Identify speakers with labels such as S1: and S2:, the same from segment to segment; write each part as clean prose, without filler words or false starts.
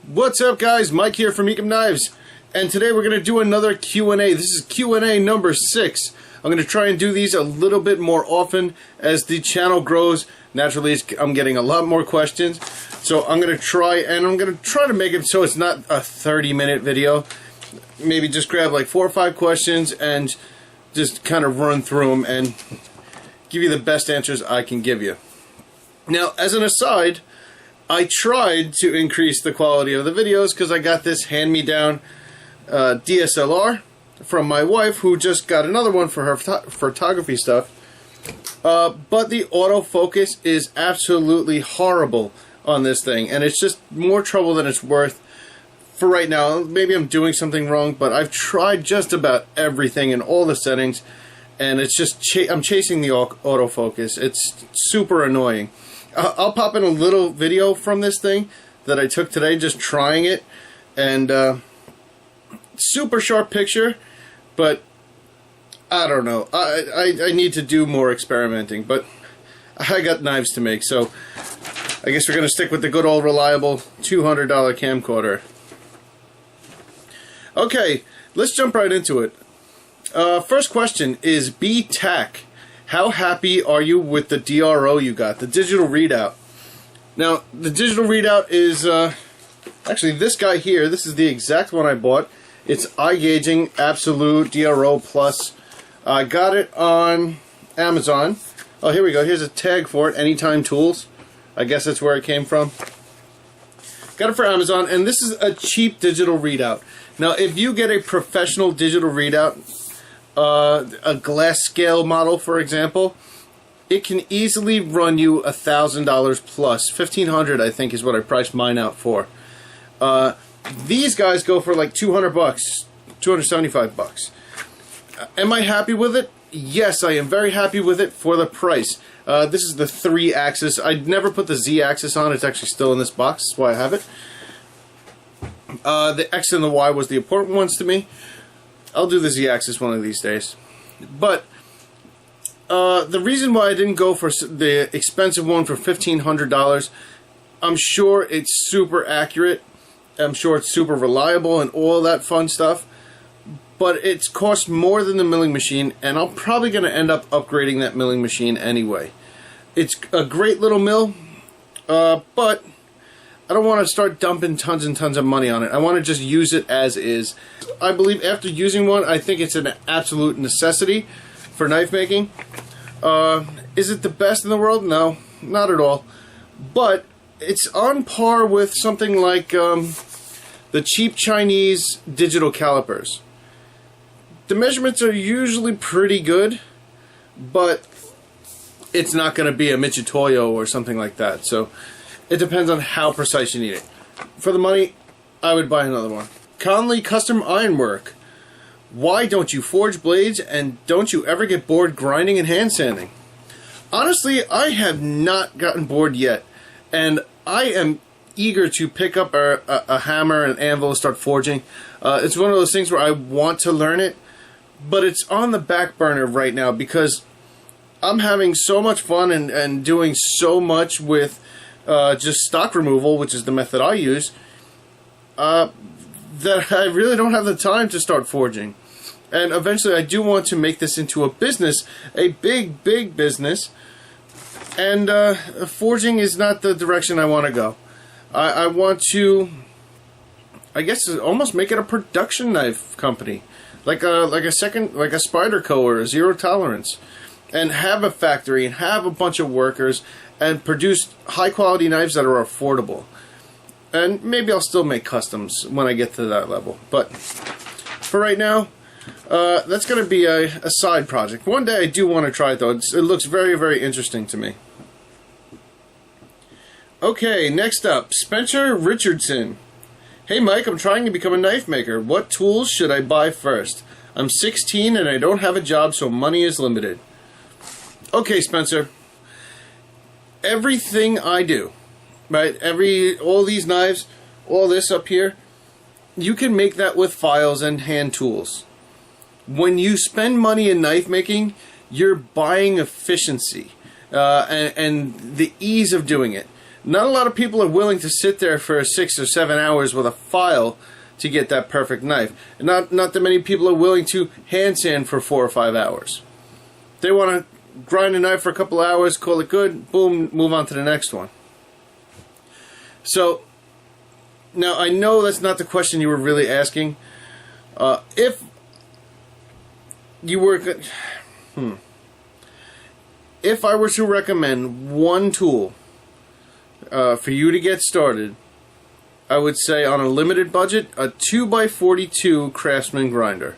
S1: What's up, guys? Mike here from Ekim Knives, and today we're going to do another Q&A. This is Q&A number 6. I'm going to try and do these a little bit more often as the channel grows. Naturally, I'm getting a lot more questions, so I'm going to try to make it so it's not a 30-minute video. Maybe just grab like 4 or 5 questions and just kind of run through them and give you the best answers I can give you. Now, as an aside, I tried to increase the quality of the videos because I got this hand-me-down DSLR from my wife, who just got another one for her photography stuff. But the autofocus is absolutely horrible on this thing, and it's just more trouble than it's worth for right now. Maybe I'm doing something wrong, but I've tried just about everything in all the settings, and it's just I'm chasing the autofocus. It's super annoying. I'll pop in a little video from this thing that I took today, just trying it, and super sharp picture, but I don't know. I need to do more experimenting, but I got knives to make, so I guess we're going to stick with the good old reliable $200 camcorder. Okay, let's jump right into it. First question is B-TAC. How happy are you with the DRO you got, the digital readout? Now, the digital readout is actually this guy here. This is the exact one I bought. It's eye gauging absolute DRO plus. I got it on Amazon. Oh, here we go. Here's a tag for it. Anytime Tools. I guess that's where it came from. Got it for Amazon, and this is a cheap digital readout. Now, if you get a professional digital readout, a glass scale model, for example, it can easily run you $1,000 plus. $1,500, I think, is what I priced mine out for. These guys go for like $200, $275. Am I happy with it? Yes, I am very happy with it for the price. This is the 3-axis. I never put the Z-axis on. It's actually still in this box. That's why I have it. The X and the Y was the important ones to me. I'll do the Z-axis one of these days. But the reason why I didn't go for the expensive one for $1,500, I'm sure it's super accurate. I'm sure it's super reliable and all that fun stuff. But it's cost more than the milling machine, and I'm probably going to end up upgrading that milling machine anyway. It's a great little mill, but I don't want to start dumping tons and tons of money on it. I want to just use it as is. I believe after using one, I think it's an absolute necessity for knife making. Is it the best in the world? No, not at all. But it's on par with something like the cheap Chinese digital calipers. The measurements are usually pretty good, but it's not going to be a Michitoyo or something like that. So it depends on how precise you need it. For the money, I would buy another one. Conley Custom Ironwork. Why don't you forge blades, and don't you ever get bored grinding and hand sanding? Honestly, I have not gotten bored yet, and I am eager to pick up a hammer and anvil and start forging. It's one of those things where I want to learn it, but it's on the back burner right now because I'm having so much fun and doing so much with just stock removal, which is the method I use, that I really don't have the time to start forging. And eventually I do want to make this into a business, a big business, and forging is not the direction I want to go. I want to, I guess, almost make it a production knife company, like a Spyderco or a Zero Tolerance, and have a factory and have a bunch of workers and produce high quality knives that are affordable. And maybe I'll still make customs when I get to that level. But for right now, that's going to be a side project. One day I do want to try it, though. It looks very interesting to me. Okay, next up, Spencer Richardson. Hey Mike, I'm trying to become a knife maker. What tools should I buy first? I'm 16 and I don't have a job, so money is limited. Okay, Spencer. Everything I do, right? All these knives, all this up here, you can make that with files and hand tools. When you spend money in knife making, you're buying efficiency and the ease of doing it. Not a lot of people are willing to sit there for 6 or 7 hours with a file to get that perfect knife. Not that many people are willing to hand sand for 4 or 5 hours. They want to grind a knife for a couple hours, call it good, boom, move on to the next one. So, now I know that's not the question you were really asking. If you were... If I were to recommend one tool for you to get started, I would say on a limited budget, a 2x42 Craftsman grinder.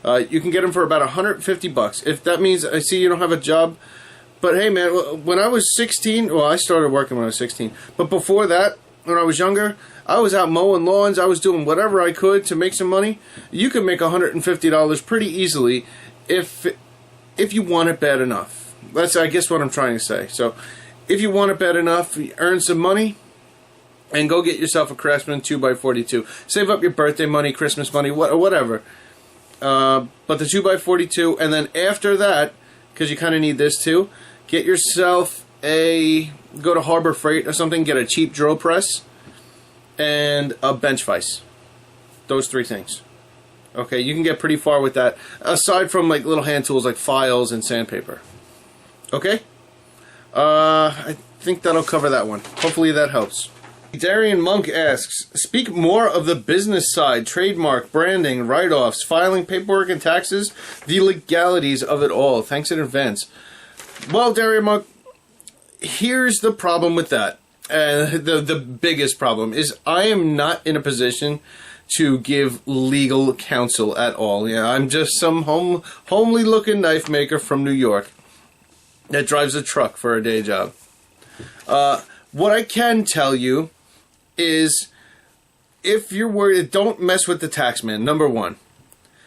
S1: You can get them for about $150. If that means, I see you don't have a job, but hey man, when I was 16, well I started working when I was 16, but before that, when I was younger, I was out mowing lawns, I was doing whatever I could to make some money. You can make $150 pretty easily if you want it bad enough. That's, I guess, what I'm trying to say. So, if you want it bad enough, earn some money, and go get yourself a Craftsman 2x42. Save up your birthday money, Christmas money, whatever. But the 2x42, and then after that, because you kind of need this too, get yourself go to Harbor Freight or something, get a cheap drill press, and a bench vise. Those 3 things. Okay, you can get pretty far with that, aside from like little hand tools like files and sandpaper. Okay? I think that'll cover that one. Hopefully that helps. Darian Monk asks, speak more of the business side, trademark, branding, write-offs, filing paperwork and taxes, the legalities of it all. Thanks in advance. Well, Darian Monk, here's the problem with that. The biggest problem is I am not in a position to give legal counsel at all. Yeah, I'm just some homely looking knife maker from New York that drives a truck for a day job. What I can tell you is, if you're worried, don't mess with the tax man, number one.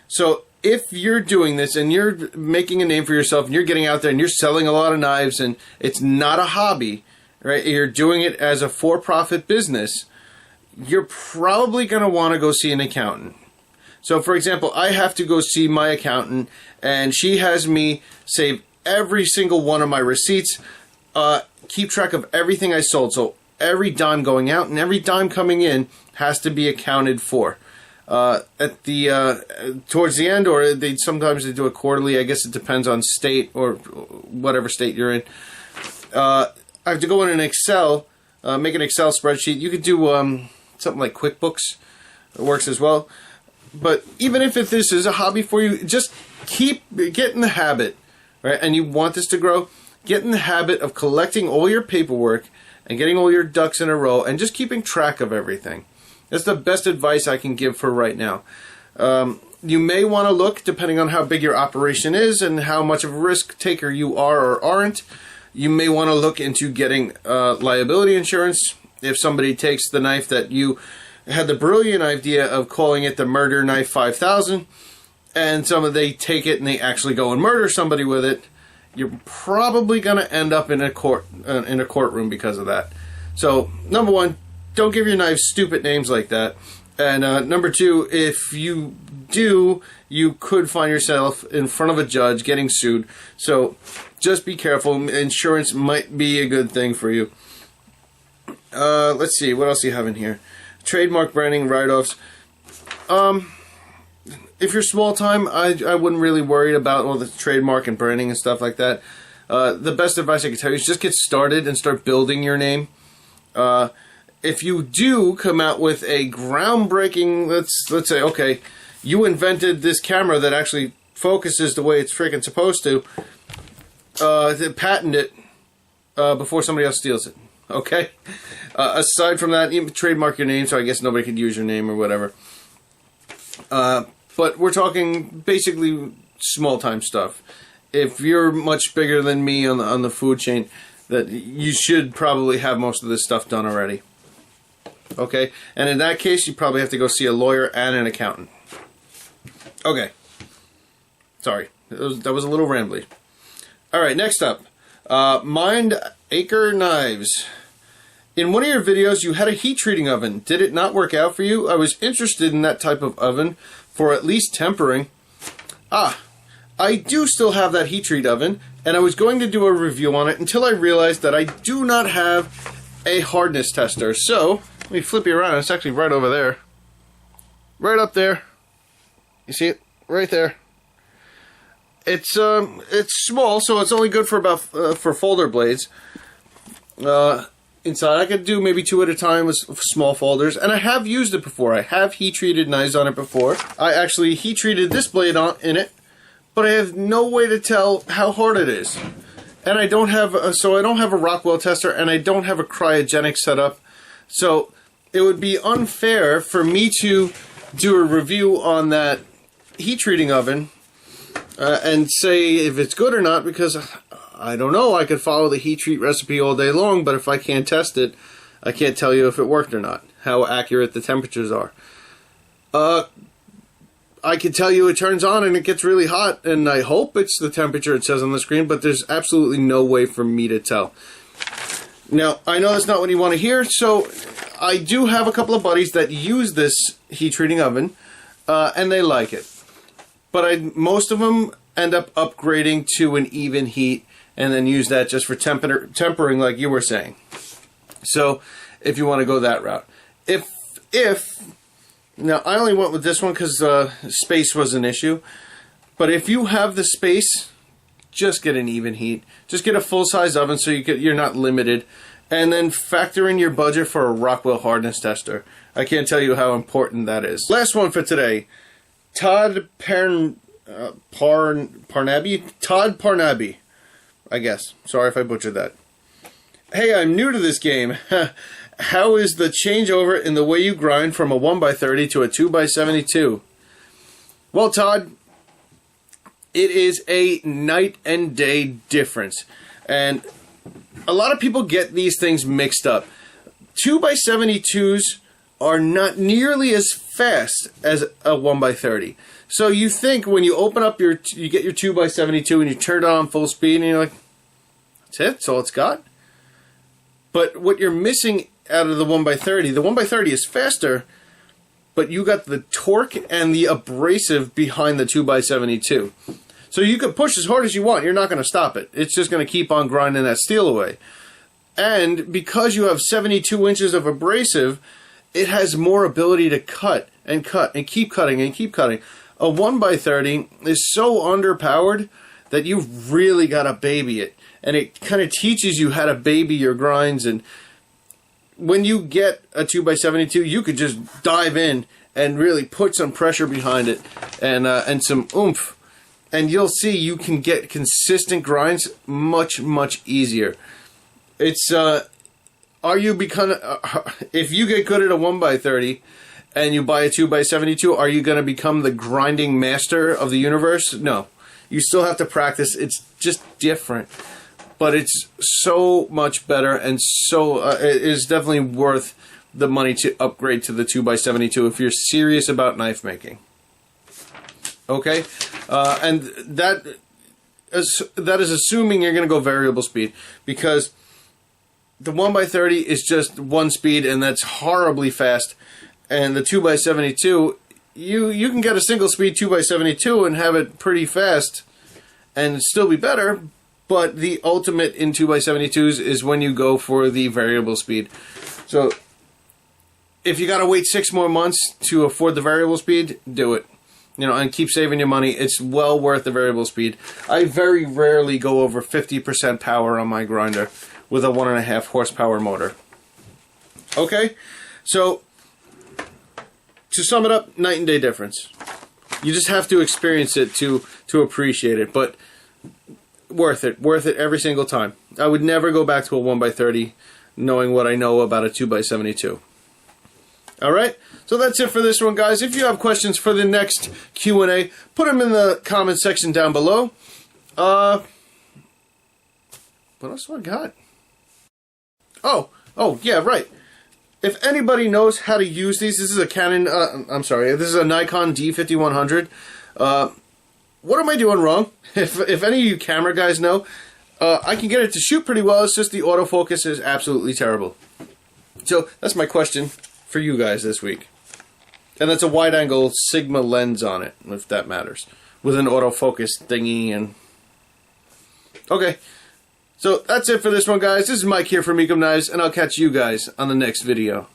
S1: So if you're doing this and you're making a name for yourself and you're getting out there and you're selling a lot of knives and it's not a hobby, right? You're doing it as a for-profit business, you're probably going to want to go see an accountant. So for example, I have to go see my accountant and she has me save every single one of my receipts, keep track of everything I sold. So every dime going out and every dime coming in has to be accounted for. At the towards the end, or sometimes they do it quarterly. I guess it depends on state or whatever state you're in. I have to go in an Excel, make an Excel spreadsheet. You could do something like QuickBooks. It works as well. But even if this is a hobby for you, just get in the habit, right? And you want this to grow, get in the habit of collecting all your paperwork and getting all your ducks in a row and just keeping track of everything. That's the best advice I can give for right now. You may want to look, depending on how big your operation is and how much of a risk taker you are or aren't, you may want to look into getting liability insurance. If somebody takes the knife that you had the brilliant idea of calling it the Murder Knife 5000, and they take it and they actually go and murder somebody with it, you're probably going to end up in a courtroom because of that. So, number one, don't give your knives stupid names like that. And number two, if you do, you could find yourself in front of a judge getting sued. So just be careful. Insurance might be a good thing for you. Let's see, what else do you have in here? Trademark, branding, write-offs. If you're small time, I wouldn't really worry about all the trademark and branding and stuff like that. The best advice I can tell you is just get started and start building your name. If you do come out with a groundbreaking, let's say, okay, you invented this camera that actually focuses the way it's freaking supposed to, patent it before somebody else steals it. Okay? Aside from that, you trademark your name, so I guess nobody could use your name or whatever. But we're talking basically small-time stuff. If you're much bigger than me on the food chain, that you should probably have most of this stuff done already. Okay? And in that case, you probably have to go see a lawyer and an accountant. Okay. Sorry. That was a little rambly. Alright, next up. Mind Acre Knives. In one of your videos, you had a heat treating oven. Did it not work out for you? I was interested in that type of oven for at least tempering. I do still have that heat treat oven, and I was going to do a review on it until I realized that I do not have a hardness tester. So let me flip you around. It's actually right over there, right up there. You see it right there. It's small, so it's only good for about for folder blades. Inside, I could do maybe 2 at a time with small folders, and I have used it before. I have heat treated knives on it before. I actually heat treated this blade in it, but I have no way to tell how hard it is. And I don't have I don't have a Rockwell tester, and I don't have a cryogenic setup. So it would be unfair for me to do a review on that heat treating oven and say if it's good or not, because I don't know. I could follow the heat treat recipe all day long, but if I can't test it, I can't tell you if it worked or not, how accurate the temperatures are. I can tell you it turns on and it gets really hot, and I hope it's the temperature it says on the screen, but there's absolutely no way for me to tell. Now, I know that's not what you want to hear, so I do have a couple of buddies that use this heat treating oven, and they like it. But most of them end up upgrading to an even heat and then use that just for tempering like you were saying. So, if you want to go that route. Now, I only went with this one because space was an issue. But if you have the space, just get an even heat. Just get a full-size oven so you're not limited. And then factor in your budget for a Rockwell hardness tester. I can't tell you how important that is. Last one for today. Todd Parnaby, I guess. Sorry if I butchered that. Hey, I'm new to this game. How is the changeover in the way you grind from a 1x30 to a 2x72? Well, Todd, it is a night and day difference. And a lot of people get these things mixed up. 2x72s are not nearly as fast as a 1x30. So you think when you open up you get your 2x72 and you turn it on full speed and you're like, that's it? That's all it's got? But what you're missing out of the 1x30, the 1x30 is faster, but you got the torque and the abrasive behind the 2x72. So you can push as hard as you want. You're not going to stop it. It's just going to keep on grinding that steel away. And because you have 72 inches of abrasive, it has more ability to cut and keep cutting and keep cutting. A 1x30 is so underpowered that you've really got to baby it. And it kind of teaches you how to baby your grinds. And when you get a 2x72, you could just dive in and really put some pressure behind it and some oomph. And you'll see you can get consistent grinds much, much easier. It's, if you get good at a 1x30 and you buy a 2x72, are you going to become the grinding master of the universe? No. You still have to practice. It's just different. But it's so much better, and so it is definitely worth the money to upgrade to the 2x72 if you're serious about knife making. Okay? And that is assuming you're going to go variable speed, because the 1x30 is just one speed, and that's horribly fast. And the 2x72, you can get a single speed 2x72 and have it pretty fast and still be better. But the ultimate in 2x72s is when you go for the variable speed. So if you got to wait 6 more months to afford the variable speed, do it. You know, and keep saving your money. It's well worth the variable speed. I very rarely go over 50% power on my grinder with a 1.5 horsepower motor. Okay, so to sum it up, night and day difference. You just have to experience it to appreciate it, but worth it every single time. I would never go back to a 1x30 knowing what I know about a 2x72. Alright, so that's it for this one, guys. If you have questions for the next Q&A, put them in the comment section down below. What else do I got? Oh, yeah, right. If anybody knows how to use these, this is a Canon, this is a Nikon D5100. What am I doing wrong? If any of you camera guys know, I can get it to shoot pretty well. It's just the autofocus is absolutely terrible. So that's my question for you guys this week. And that's a wide-angle Sigma lens on it, if that matters, with an autofocus thingy. And okay, So that's it for this one, guys. This is Mike here from Ekim Knives, and I'll catch you guys on the next video.